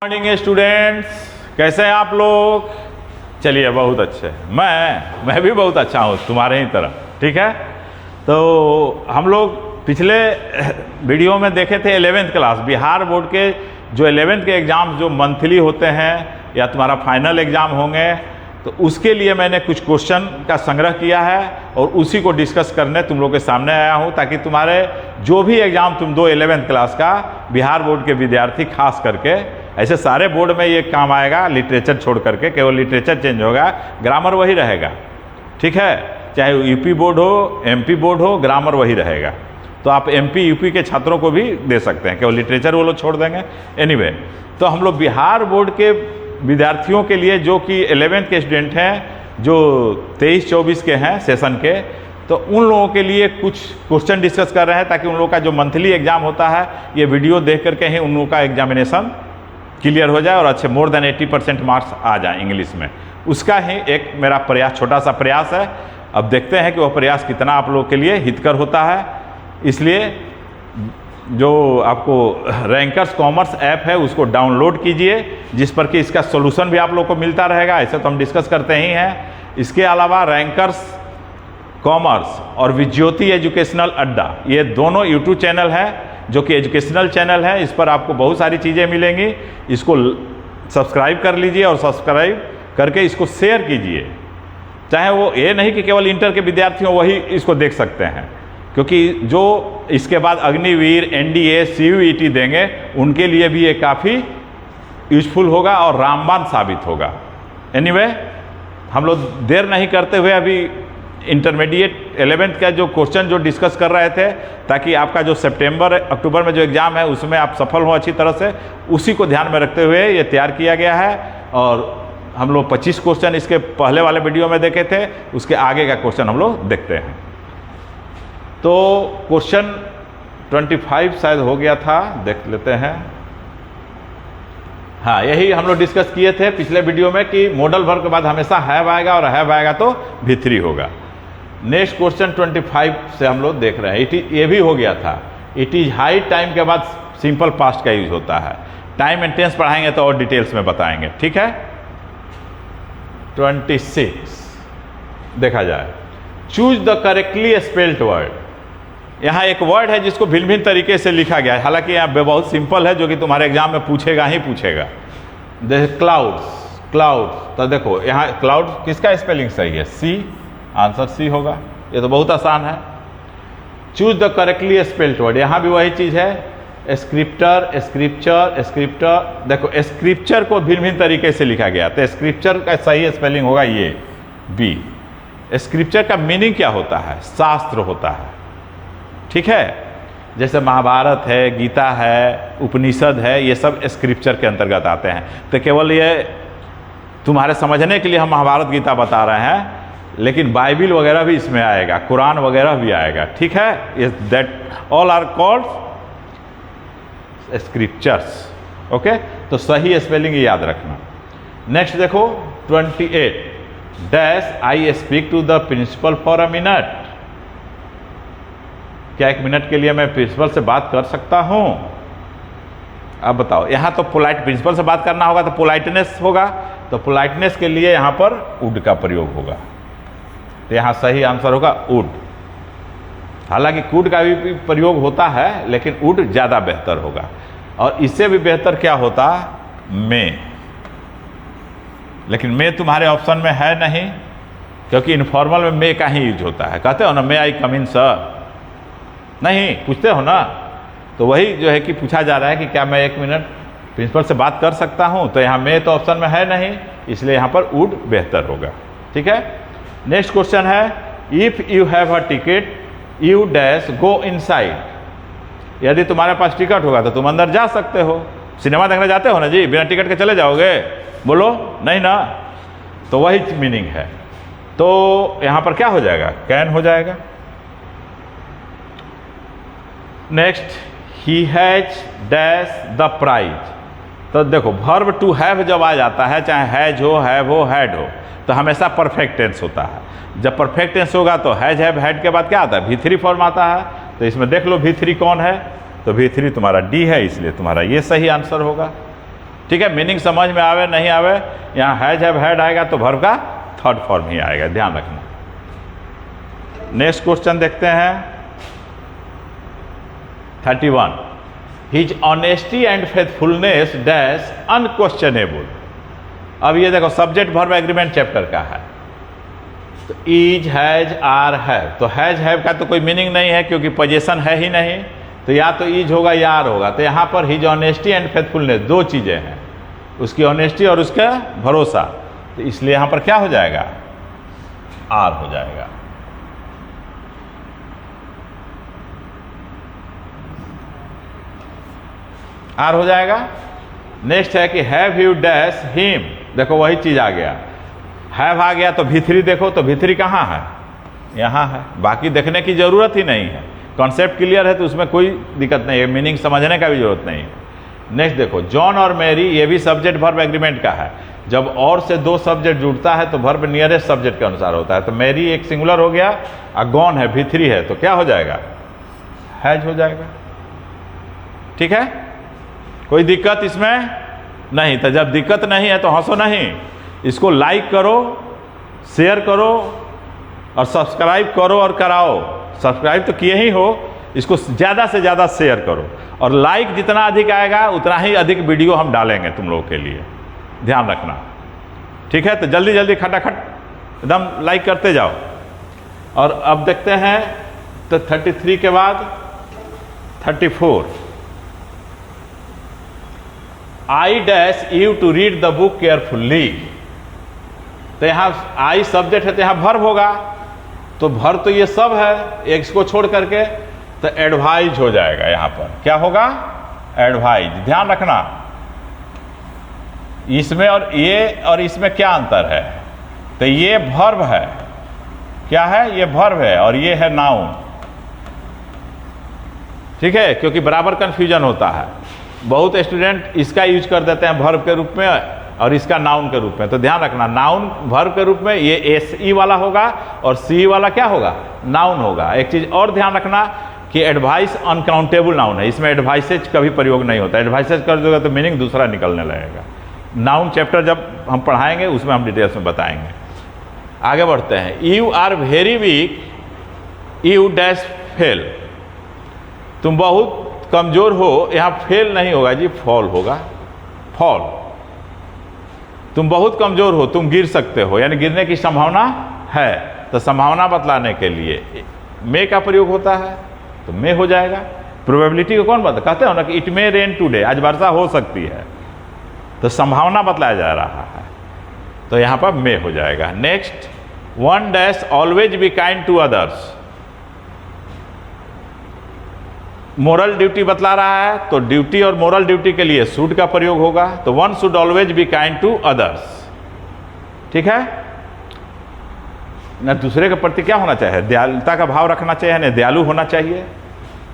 Morning students, कैसे हैं आप लोग। चलिए बहुत अच्छे। मैं भी बहुत अच्छा हूँ तुम्हारे ही तरह। ठीक है, तो हम लोग पिछले वीडियो में देखे थे 11th क्लास बिहार बोर्ड के जो 11th के एग्ज़ाम जो मंथली होते हैं या तुम्हारा फाइनल एग्ज़ाम होंगे, तो उसके लिए मैंने कुछ क्वेश्चन का संग्रह किया है और उसी को डिस्कस करने तुम लोग के सामने आया हूँ, ताकि तुम्हारे जो भी एग्ज़ाम तुम दो 11th क्लास का बिहार बोर्ड के विद्यार्थी खास करके, ऐसे सारे बोर्ड में ये काम आएगा, लिटरेचर छोड़ करके केवल लिटरेचर चेंज होगा, ग्रामर वही रहेगा। ठीक है, चाहे यूपी बोर्ड हो, एमपी बोर्ड हो, ग्रामर वही रहेगा। तो आप एमपी यूपी के छात्रों को भी दे सकते हैं, केवल लिटरेचर वो लोग छोड़ देंगे। एनीवे, तो हम लोग बिहार बोर्ड के विद्यार्थियों के लिए जो कि 11th के स्टूडेंट हैं, जो 23-24 के हैं सेशन के, तो उन लोगों के लिए कुछ क्वेश्चन डिस्कस कर रहे हैं, ताकि उन लोगों का जो मंथली एग्ज़ाम होता है ये वीडियो देख करके ही उन लोगों का एग्जामिनेशन क्लियर हो जाए और अच्छे मोर देन 80% मार्क्स आ जाए इंग्लिश में। उसका ही एक मेरा प्रयास, छोटा सा प्रयास है। अब देखते हैं कि वह प्रयास कितना आप लोगों के लिए हितकर होता है। इसलिए जो आपको रैंकर्स कॉमर्स ऐप है उसको डाउनलोड कीजिए, जिस पर कि इसका सोल्यूशन भी आप लोग को मिलता रहेगा। ऐसे तो हम डिस्कस करते ही हैं। इसके अलावा रैंकर्स कॉमर्स और विज्योति एजुकेशनल अड्डा, ये दोनों यूट्यूब चैनल है जो कि एजुकेशनल चैनल है। इस पर आपको बहुत सारी चीज़ें मिलेंगी। इसको सब्सक्राइब कर लीजिए और सब्सक्राइब करके इसको शेयर कीजिए। चाहे वो ये नहीं कि केवल इंटर के विद्यार्थी हो वही इसको देख सकते हैं, क्योंकि जो इसके बाद अग्निवीर, एनडीए, सीयूईटी देंगे उनके लिए भी ये काफ़ी यूजफुल होगा और रामबाण साबित होगा। एनीवे, हम लोग देर नहीं करते हुए अभी इंटरमीडिएट 11th का जो क्वेश्चन जो डिस्कस कर रहे थे, ताकि आपका जो सितंबर अक्टूबर में जो एग्ज़ाम है उसमें आप सफल हो अच्छी तरह से, उसी को ध्यान में रखते हुए ये तैयार किया गया है। और हम लोग 25 क्वेश्चन इसके पहले वाले वीडियो में देखे थे, उसके आगे का क्वेश्चन हम लोग देखते हैं। तो क्वेश्चन 25 शायद हो गया था, देख लेते हैं। हाँ, यही हम लोग डिस्कस किए थे पिछले वीडियो में कि मॉडल वर्ब के बाद हमेशा हैव आएगा और हैव आएगा तो V3 होगा। नेक्स्ट क्वेश्चन 25 से हम लोग देख रहे हैं। ये भी हो गया था। इट इज हाई टाइम के बाद सिंपल पास्ट का यूज होता है। टाइम एंड टेंस पढ़ाएंगे तो और डिटेल्स में बताएंगे। ठीक है, 26 देखा जाए। Choose the correctly spelled word. यहाँ एक वर्ड है जिसको भिन्न भिन्न तरीके से लिखा गया है, हालांकि यहाँ बहुत सिंपल है, जो कि तुम्हारे एग्जाम में पूछेगा ही पूछेगा। जैसे क्लाउड्स, क्लाउड्स, तो देखो यहाँ क्लाउड किसका स्पेलिंग सही है? सी, आंसर सी होगा। ये तो बहुत आसान है। Choose the correctly spelled word, यहाँ भी वही चीज़ है। Scripture, scripture, scripture. देखो स्क्रिप्चर को भिन्न भिन्न तरीके से लिखा गया, तो स्क्रिप्चर का सही स्पेलिंग होगा ये बी। स्क्रिप्चर का मीनिंग क्या होता है? शास्त्र होता है। ठीक है, जैसे महाभारत है, गीता है, उपनिषद है, ये सब स्क्रिप्चर के अंतर्गत आते हैं। तो केवल ये तुम्हारे समझने के लिए हम महाभारत गीता बता रहे हैं, लेकिन बाइबिल वगैरह भी इसमें आएगा, कुरान वगैरह भी आएगा। ठीक है, that all are called scriptures. Okay, तो सही स्पेलिंग याद रखना। नेक्स्ट देखो 28 dash I speak to the principal for a minute. क्या 1 मिनट के लिए मैं प्रिंसिपल से बात कर सकता हूं? अब बताओ, यहाँ तो पोलाइट, प्रिंसिपल से बात करना होगा तो पोलाइटनेस होगा, तो पोलाइटनेस के लिए यहाँ पर वुड का प्रयोग होगा। तो यहाँ सही आंसर होगा वुड। हालांकि कुड का भी प्रयोग होता है, लेकिन वुड ज़्यादा बेहतर होगा। और इससे भी बेहतर क्या होता? मे। लेकिन मे तुम्हारे ऑप्शन में है नहीं, क्योंकि इनफॉर्मल में मे का ही यूज होता है। कहते हो ना, मे आई कम इन सर, नहीं पूछते हो ना। तो वही जो है कि पूछा जा रहा है कि क्या मैं 1 मिनट प्रिंसिपल से बात कर सकता हूं? तो यहाँ में तो ऑप्शन में है नहीं, इसलिए यहाँ पर वुड बेहतर होगा। ठीक है, नेक्स्ट क्वेश्चन है if you have a ticket you dash go inside. यदि तुम्हारे पास टिकट होगा तो तुम अंदर जा सकते हो। सिनेमा देखने जाते हो ना जी, बिना टिकट के चले जाओगे? बोलो नहीं ना। तो वही मीनिंग है। तो यहाँ पर क्या हो जाएगा? कैन हो जाएगा। Next he has dash the prize. तो देखो वर्ब टू हैव जब आ जाता है, चाहे हैज हो, हैव हो, हैड हो, तो हमेशा परफेक्ट टेंस होता है। जब परफेक्ट टेंस होगा तो हैज, हैव, हैड के बाद क्या आता है? V3 फॉर्म आता है। तो इसमें देख लो V3 कौन है, तो V3 तुम्हारा डी है, इसलिए तुम्हारा ये सही आंसर होगा। ठीक है, मीनिंग समझ में आवे नहीं आवे, यहाँ हैज हैव हैड आएगा तो वर्ब का थर्ड फॉर्म ही आएगा, ध्यान रखना। नेक्स्ट क्वेश्चन देखते हैं 31। His honesty and faithfulness dash unquestionable. अब ये देखो सब्जेक्ट वर्ब एग्रीमेंट चैप्टर का है, तो इज हैज आर हैव, तो हैज हैव का तो कोई मीनिंग नहीं है क्योंकि पोजीशन है ही नहीं, तो या तो इज होगा या आर होगा। तो यहाँ पर हिज ऑनेस्टी एंड फेथफुलनेस दो चीज़ें हैं, उसकी ऑनेस्टी और उसका भरोसा, तो इसलिए यहाँ पर क्या हो जाएगा, आर हो जाएगा। आर हो जाएगा। नेक्स्ट है कि हैव यू डैश हिम, देखो वही चीज आ गया, हैव आ गया तो V3 देखो, तो V3 कहाँ है, यहाँ है, बाकी देखने की जरूरत ही नहीं है, कॉन्सेप्ट क्लियर है तो उसमें कोई दिक्कत नहीं है, मीनिंग समझने का भी जरूरत नहीं है। नेक्स्ट देखो जॉन और मैरी, ये भी सब्जेक्ट वर्ब एग्रीमेंट का है, जब और से दो सब्जेक्ट जुड़ता है तो वर्ब नियरेस्ट सब्जेक्ट के अनुसार होता है, तो मैरी एक सिंगुलर हो गया और गॉन है V3 है, तो क्या हो जाएगा, हैज हो जाएगा। ठीक है, कोई दिक्कत इसमें नहीं। तो जब दिक्कत नहीं है तो हंसो नहीं, इसको लाइक करो, शेयर करो और सब्सक्राइब करो और कराओ। सब्सक्राइब तो किए ही हो, इसको ज़्यादा से ज़्यादा शेयर करो, और लाइक जितना अधिक आएगा उतना ही अधिक वीडियो हम डालेंगे तुम लोगों के लिए, ध्यान रखना। ठीक है, तो जल्दी जल्दी खटाखट एकदम लाइक करते जाओ। और अब देखते हैं तो 33 के बाद 34। I dash you to read the book carefully, तो यहाँ आई सब्जेक्ट है तो यहाँ वर्ब होगा, तो वर्ब तो ये सब है एक इसको छोड़ करके, तो एडवाइज हो जाएगा। यहाँ पर क्या होगा, एडवाइज। ध्यान रखना इसमें और इसमें क्या अंतर है, तो ये वर्ब है, क्या है, ये वर्ब है और ये है नाउन। ठीक है, क्योंकि बराबर कंफ्यूजन होता है, बहुत स्टूडेंट इसका यूज कर देते हैं वर्ब के रूप में और इसका नाउन के रूप में, तो ध्यान रखना नाउन वर्ब के रूप में ये एसई वाला होगा और सी वाला क्या होगा, नाउन होगा। एक चीज और ध्यान रखना कि एडवाइस अनकाउंटेबल नाउन है, इसमें एडवाइसेज कभी प्रयोग नहीं होता, एडवाइसेज कर दोगे तो मीनिंग दूसरा निकलने लगेगा। नाउन चैप्टर जब हम पढ़ाएंगे उसमें हम डिटेल्स में बताएंगे। आगे बढ़ते हैं। You are very weak, you dash fail, तुम बहुत कमजोर हो, यहाँ फेल नहीं होगा जी, फॉल होगा, फॉल। तुम बहुत कमजोर हो, तुम गिर सकते हो, यानी गिरने की संभावना है, तो संभावना बतलाने के लिए मे का प्रयोग होता है, तो मे हो जाएगा। प्रोबेबिलिटी को कौन बता, कहते हो ना कि इट मे रेन टुडे, आज वर्षा हो सकती है, तो संभावना बतलाया जा रहा है, तो यहाँ पर मे हो जाएगा। Next, one dash always be kind to others, moral duty बतला रहा है, तो ड्यूटी और मोरल ड्यूटी के लिए शुड का प्रयोग होगा, तो one should always be kind to others. ठीक है ना, दूसरे के प्रति क्या होना चाहिए, दयालुता का भाव रखना चाहिए, ना दयालु होना चाहिए।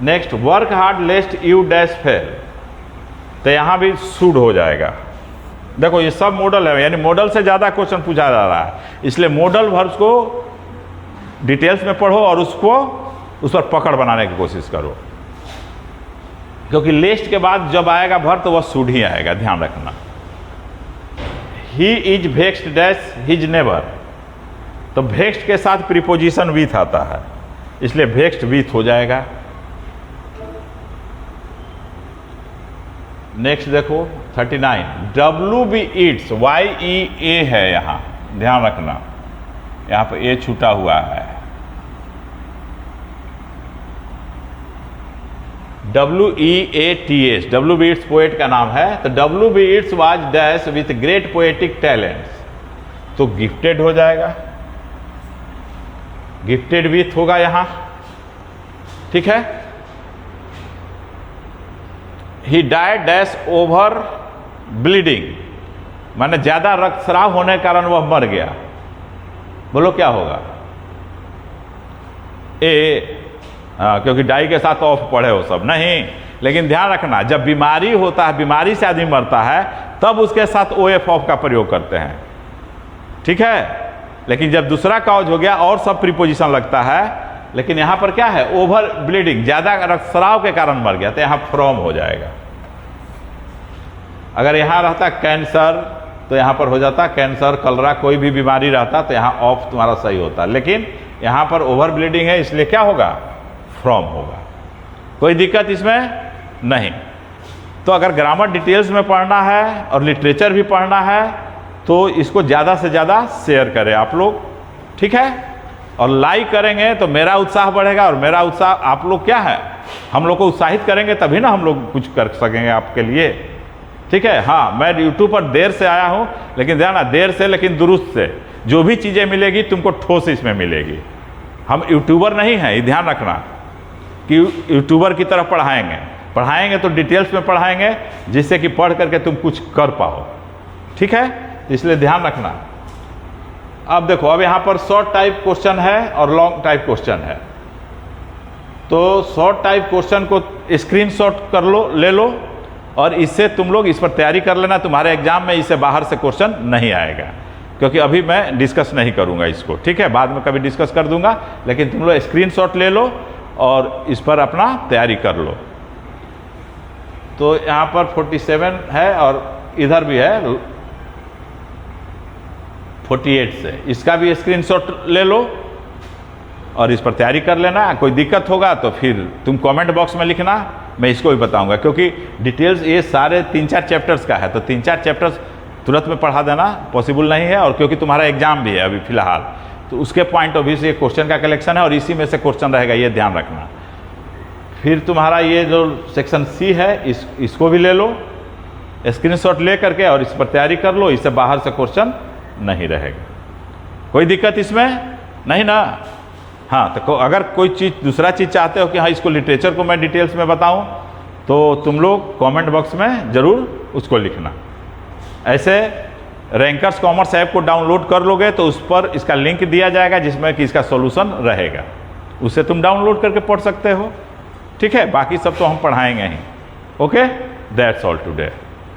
Next, work hard लेस्ट you dash fail, तो यहां भी शुड हो जाएगा। देखो ये सब मॉडल है, यानी मॉडल से ज्यादा क्वेश्चन पूछा जा रहा है, इसलिए मॉडल वर्ब्स को डिटेल्स में पढ़ो और उसको उस पर पकड़ बनाने की कोशिश करो, क्योंकि लिस्ट के बाद जब आएगा वर्ब तो वह शुड ही आएगा, ध्यान रखना। He is vexed dash his neighbour, तो वेक्स्ड के साथ प्रीपोजिशन विथ आता है, इसलिए वेक्स्ड विथ हो जाएगा। नेक्स्ट देखो 39, डब्ल्यू बी ईट्स, वाई ई ए है, यहाँ ध्यान रखना, यहाँ पर ए छूटा हुआ है, WEATS, W B Yeats poet का नाम है, तो W B Yeats was dash with great poetic talents, तो गिफ्टेड हो जाएगा, गिफ्टेड विथ होगा यहां। ठीक है, he died dash over bleeding, माने ज्यादा रक्तस्राव होने के कारण वह मर गया, बोलो क्या होगा, ए, क्योंकि डाई के साथ ऑफ पढ़े हो सब नहीं, लेकिन ध्यान रखना जब बीमारी होता है, बीमारी से आदमी मरता है, तब उसके साथ OF ऑफ का प्रयोग करते हैं। ठीक है, लेकिन जब दूसरा काउज हो गया और सब प्रीपोजिशन लगता है, लेकिन यहां पर क्या है, ओवर ब्लीडिंग, ज्यादा रक्तस्राव के कारण मर गया, तो यहां फ्रॉम हो जाएगा। अगर यहाँ रहता कैंसर तो यहाँ पर हो जाता कैंसर, कलरा, कोई भी बीमारी रहता तो यहाँ ऑफ तुम्हारा सही होता, लेकिन यहाँ पर ओवर ब्लीडिंग है इसलिए क्या होगा, फ्रॉम होगा। कोई दिक्कत इसमें नहीं। तो अगर ग्रामर डिटेल्स में पढ़ना है और लिटरेचर भी पढ़ना है तो इसको ज़्यादा से ज़्यादा शेयर करें आप लोग, ठीक है। और लाइक करेंगे तो मेरा उत्साह बढ़ेगा, और मेरा उत्साह आप लोग क्या है, हम लोग को उत्साहित करेंगे तभी ना हम लोग कुछ कर सकेंगे आपके लिए, ठीक है। हाँ, मैं यूट्यूब पर देर से आया हूँ, लेकिन ध्यान, देर से लेकिन दुरुस्त से। जो भी चीज़ें मिलेगी तुमको ठोस इसमें मिलेगी। हम यूट्यूबर नहीं हैं, ये ध्यान रखना कि यूट्यूबर की तरफ पढ़ाएंगे तो डिटेल्स में पढ़ाएंगे, जिससे कि पढ़ करके तुम कुछ कर पाओ, ठीक है। इसलिए ध्यान रखना। अब देखो, अब यहाँ पर शॉर्ट टाइप क्वेश्चन है और लॉन्ग टाइप क्वेश्चन है। तो शॉर्ट टाइप क्वेश्चन को स्क्रीनशॉट कर लो, ले लो, और इससे तुम लोग इस पर तैयारी कर लेना। तुम्हारे एग्जाम में इससे बाहर से क्वेश्चन नहीं आएगा, क्योंकि अभी मैं डिस्कस नहीं करूंगा इसको, ठीक है। बाद में कभी डिस्कस कर दूंगा, लेकिन तुम लोग स्क्रीनशॉट ले लो और इस पर अपना तैयारी कर लो। तो यहाँ पर 47 है और इधर भी है 48 से, इसका भी स्क्रीनशॉट ले लो और इस पर तैयारी कर लेना। कोई दिक्कत होगा तो फिर तुम कमेंट बॉक्स में लिखना, मैं इसको भी बताऊंगा, क्योंकि डिटेल्स ये सारे 3-4 चैप्टर्स का है, तो 3-4 चैप्टर्स तुरंत में पढ़ा देना पॉसिबल नहीं है। और क्योंकि तुम्हारा एग्जाम भी है अभी फिलहाल, तो उसके पॉइंट ऑफ व्यू से ये क्वेश्चन का कलेक्शन है और इसी में से क्वेश्चन रहेगा, ये ध्यान रखना। फिर तुम्हारा ये जो सेक्शन सी है इसको भी ले लो स्क्रीनशॉट ले करके और इस पर तैयारी कर लो, इससे बाहर से क्वेश्चन नहीं रहेगा। कोई दिक्कत इसमें नहीं ना। हाँ, तो अगर कोई चीज़ दूसरा चीज़ चाहते हो कि हाँ इसको लिटरेचर को मैं डिटेल्स में बताऊं, तो तुम लोग कमेंट बॉक्स में ज़रूर उसको लिखना। ऐसे रैंकर्स कॉमर्स ऐप को डाउनलोड कर लोगे तो उस पर इसका लिंक दिया जाएगा, जिसमें कि इसका सॉल्यूशन रहेगा, उससे तुम डाउनलोड करके पढ़ सकते हो, ठीक है। बाकी सब तो हम पढ़ाएंगे ही। Okay, that's all today.